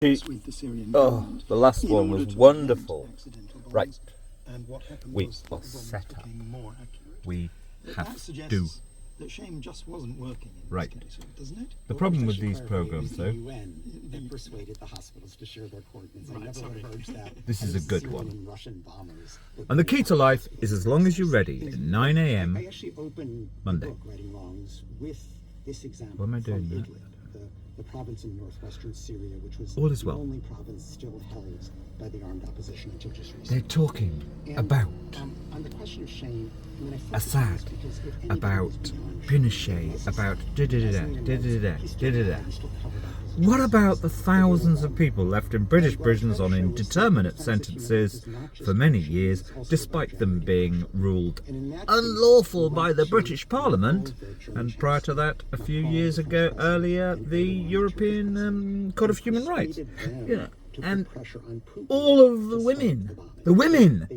with the Syrian Oh, government the last in one order was to wonderful. prevent accidental bombs. Right. And what happened We was that are the bombs set up. became more accurate. We But have that to. suggests that shame just wasn't working in Right. this case, doesn't it? The problem with these programs, though, The UN that persuaded the hospitals to share their coordinates. I never heard that. this is a good Syrian one. and Russian bombers were And the key to life is as long as you're ready at 9 I a.m. actually opened Monday. the book, Righting Wrongs, with this example Why am I doing from that? Idlib, the province in northwestern Syria, which was All the is well. only province still held by the armed opposition until just They're recently. talking And, about on the question of shame, I mean, I focus on Assad, this because if anybody about was beyond Pinochet, shame, about Assad. da-da-da-da, He's still da-da-da. alive, he's still covered up his What atrocities. about the thousands of people left in British prisons on indeterminate sentences for many years, despite them being ruled unlawful by the British Parliament, and prior to that, a few years ago, earlier, the European Court of Human Rights? You know, and all of the women,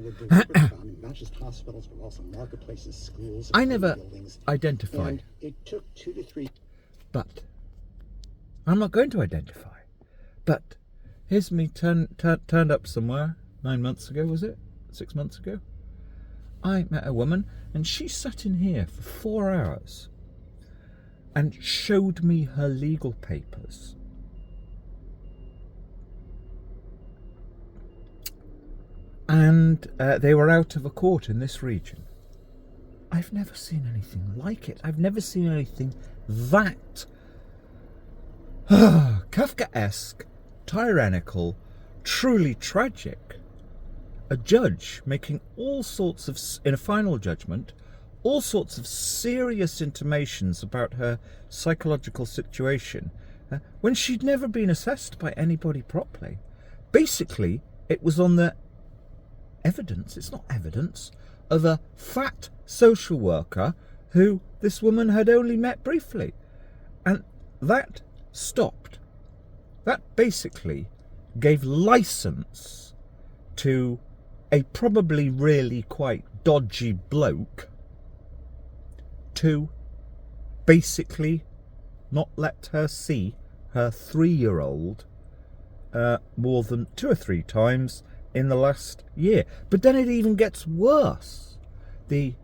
not just hospitals, but also marketplaces, schools, I never buildings. identified, And it took 2 to 3. but I'm not going to identify. But here's me turned up somewhere 9 months ago, was it? 6 months ago? I met a woman and she sat in here for 4 hours and showed me her legal papers. And they were out of a court in this region. I've never seen anything like it. I've never seen anything that Kafkaesque, tyrannical, truly tragic. A judge making all sorts of, in a final judgment, all sorts of serious intimations about her psychological situation when she'd never been assessed by anybody properly. Basically, it was on the evidence, it's not evidence, of a fat social worker who this woman had only met briefly. And that stopped. That basically gave license to a probably really quite dodgy bloke to basically not let her see her 3-year-old more than 2 or 3 times in the last year. But then it even gets worse. The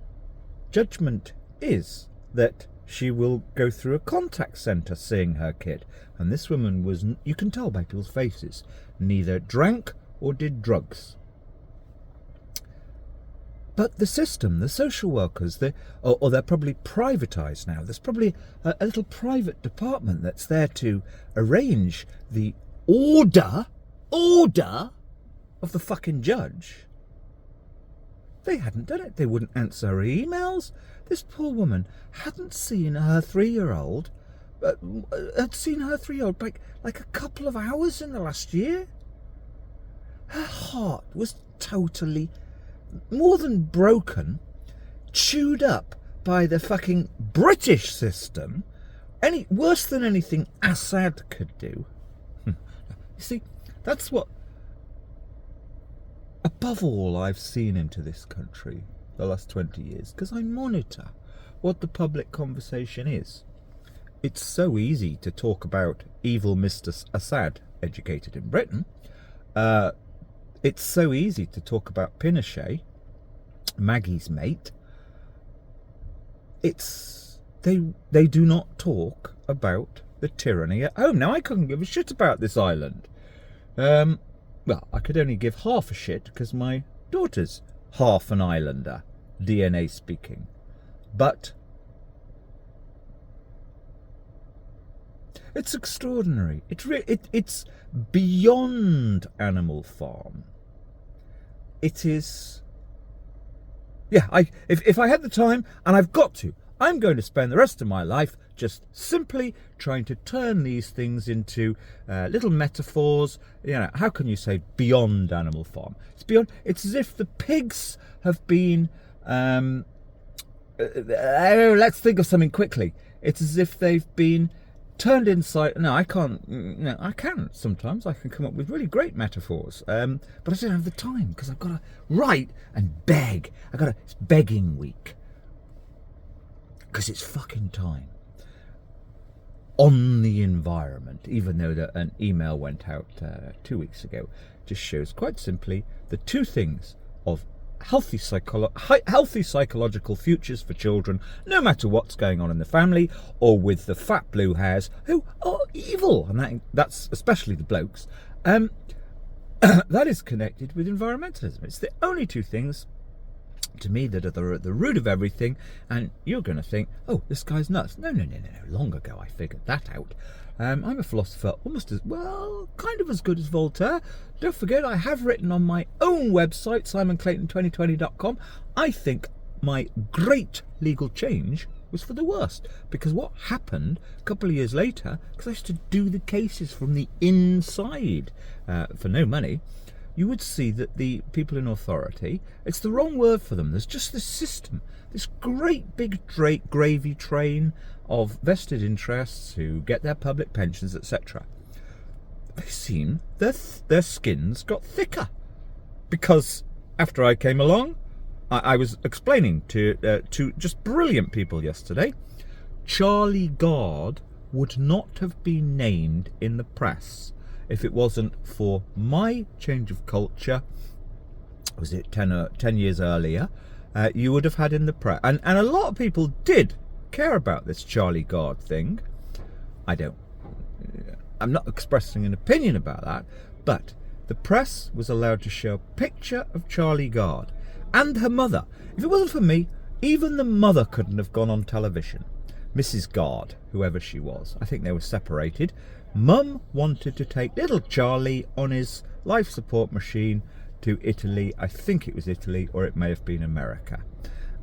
judgment is that she will go through a contact centre seeing her kid. And this woman was, you can tell by people's faces, neither drank or did drugs. But the system, the social workers, or they're probably privatised now. There's probably a little private department that's there to arrange the order of the fucking judge. They hadn't done it. They wouldn't answer her emails. This poor woman hadn't seen her 3-year-old, had seen her 3-year-old like a couple of hours in the last year. Her heart was totally, more than broken, chewed up by the fucking British system, worse than anything Assad could do. You see, that's what, above all, I've seen into this country the last 20 years, because I monitor what the public conversation is. It's so easy to talk about evil Mr. Assad, educated in Britain. It's so easy to talk about Pinochet, Maggie's mate. They do not talk about the tyranny at home. Now, I couldn't give a shit about this island. Well, I could only give half a shit because my daughter's half an islander, DNA speaking. But it's extraordinary. It's beyond Animal Farm. It is. Yeah, if I had the time, and I've got to, I'm going to spend the rest of my life just simply trying to turn these things into little metaphors. You know, how can you say beyond Animal Farm? It's beyond. It's as if the pigs have been. Let's think of something quickly. It's as if they've been turned inside. No, I can't. No, I can sometimes. I can come up with really great metaphors, but I don't have the time because I've got to write and beg. It's begging week because it's fucking time. on the environment, even though an email went out 2 weeks ago, just shows quite simply the two things of healthy psychological futures for children, no matter what's going on in the family or with the fat blue hairs who are evil, and that's especially the blokes. That is connected with environmentalism. It's the only two things to me that are at the root of everything. And you're going to think, oh, this guy's nuts. No. Long ago I figured that out. I'm a philosopher almost as well, kind of as good as Voltaire. Don't forget, I have written on my own website, simonclayton2020.com, I think my great legal change was for the worst. Because what happened a couple of years later, because I used to do the cases from the inside for no money, you would see that the people in authority, it's the wrong word for them. There's just this system, this great big gravy train of vested interests who get their public pensions, etc. They seem their skins got thicker, because after I came along, I was explaining to just brilliant people yesterday, Charlie Gard would not have been named in the press if it wasn't for my change of culture. Was it 10 years earlier? You would have had in the press, and a lot of people did care about this Charlie Gard thing. I'm not expressing an opinion about that, but the press was allowed to show a picture of Charlie Gard and her mother. If it wasn't for me, even the mother couldn't have gone on television. Mrs. Gard, whoever she was, I think they were separated. Mum wanted to take little Charlie on his life support machine to Italy. I think it was Italy, or it may have been America.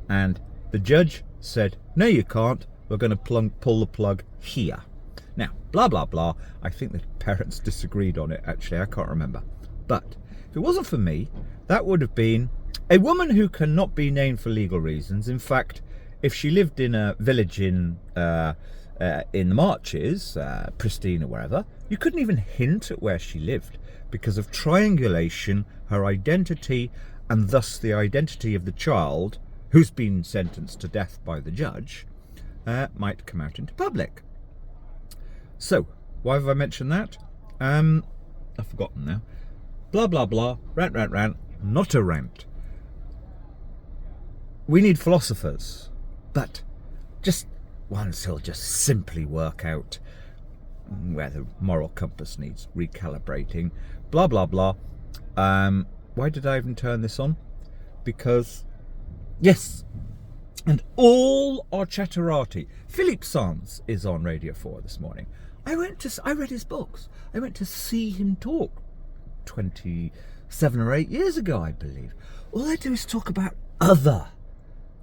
And the judge said, no, you can't. We're going to pull the plug here. Now, blah, blah, blah. I think the parents disagreed on it, actually. I can't remember. But if it wasn't for me, that would have been a woman who cannot be named for legal reasons. In fact, if she lived in a village in the Marches, Pristine or wherever, you couldn't even hint at where she lived because of triangulation. Her identity, and thus the identity of the child who's been sentenced to death by the judge, might come out into public. So, why have I mentioned that? I've forgotten now. Blah, blah, blah. Rant. Not a rant. We need philosophers, but just ones who'll just simply work out where the moral compass needs recalibrating. Blah, blah, blah. Why did I even turn this on? Because, yes, and all are chatterati. Philippe Sands is on Radio 4 this morning. I read his books. I went to see him talk 27 or 8 years ago, I believe. All they do is talk about other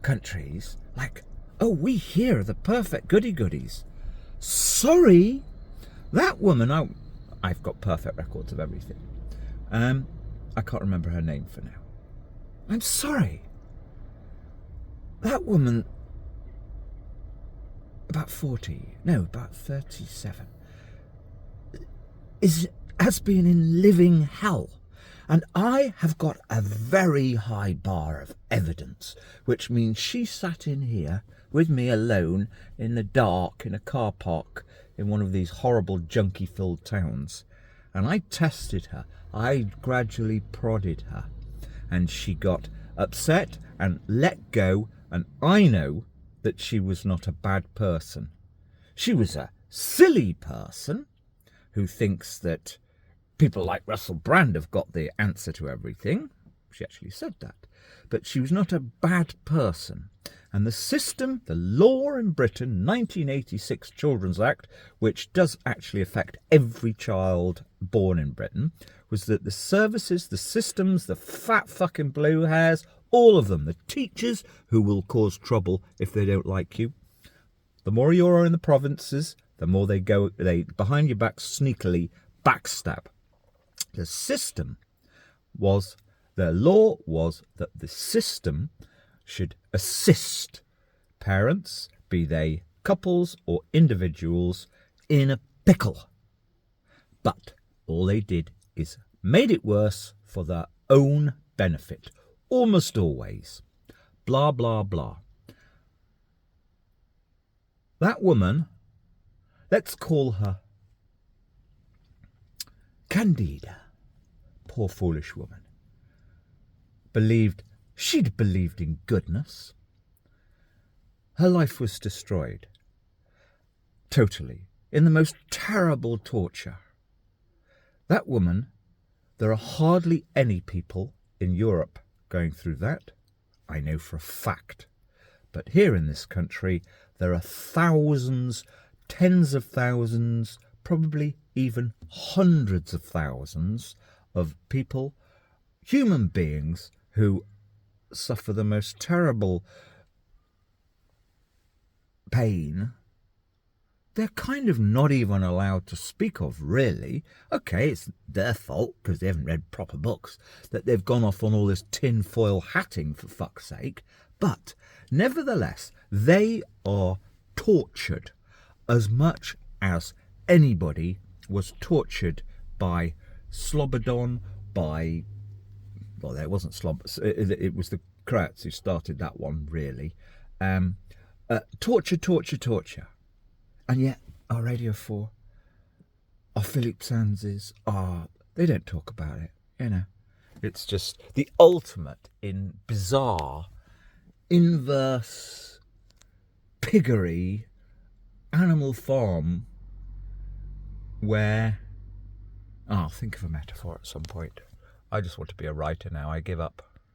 countries, like, oh, we here are the perfect goody-goodies. Sorry, that woman, I've got perfect records of everything. I can't remember her name for now. I'm sorry. That woman, about 37, has been in living hell. And I have got a very high bar of evidence, which means she sat in here with me alone in the dark in a car park in one of these horrible junkie-filled towns. And I tested her. I gradually prodded her. And she got upset and let go. And I know that she was not a bad person. She was a silly person who thinks that people like Russell Brand have got the answer to everything. She actually said that. But she was not a bad person. And the system, the law in Britain, 1986 Children's Act, which does actually affect every child born in Britain, was that the services, the systems, the fat fucking blue hairs, all of them, the teachers who will cause trouble if they don't like you, the more you are in the provinces, the more they behind your back sneakily backstab. The system was, the law was that the system should assist parents, be they couples or individuals, in a pickle. But all they did is made it worse for their own benefit, almost always. Blah, blah, blah. That woman, let's call her Candida. Poor foolish woman. She'd believed in goodness. Her life was destroyed. Totally. In the most terrible torture. That woman, there are hardly any people in Europe going through that. I know for a fact. But here in this country, there are thousands, tens of thousands, probably even hundreds of thousands of people, human beings, who suffer the most terrible pain. They're kind of not even allowed to speak of, really. Okay, it's their fault, because they haven't read proper books, that they've gone off on all this tinfoil hatting, for fuck's sake. But nevertheless, they are tortured as much as anybody was tortured by Slobodan, by... Well, it wasn't Slobodan, it was the Croats who started that one, really. Torture. And yet, our Radio 4, our Philip Sandses, they don't talk about it, you know. It's just the ultimate in bizarre, inverse, piggery, Animal Farm, where... I'll think of a metaphor at some point. I just want to be a writer now. I give up.